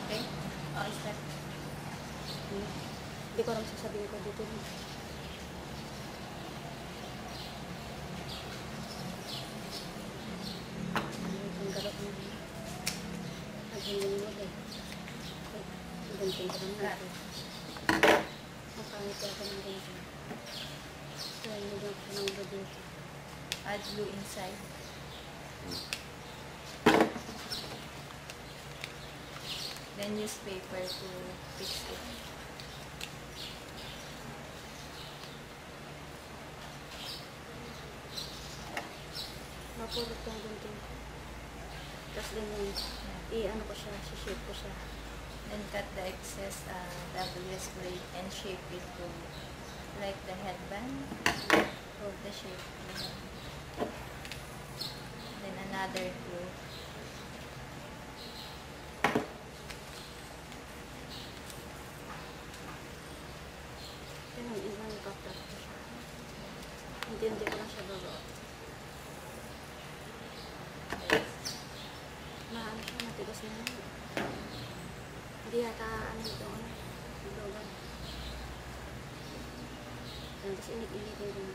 Okay? Start. Hindi ko alam sasabihin ko dito. Ang galap mo. Naghiling mo eh. Ganting ko naman ito. Ang pangit ako ng ganting. Kaya nilagyan ko ng iba dito. Add glue inside. Then use paper to fix it. Mapulot yung gunting. Tapos ganyan, i-ano ko siya, shape ko siya. Then cut the excess WS blade and shape it to like the headband. Hold the shape. Then another glue. Ganun, ibang kaplat ko siya. Hindi ko lang siya bago. Maano siya, matigas na yun. Hindi yata, ano ito, ano, lugan. Tapos init-init yun.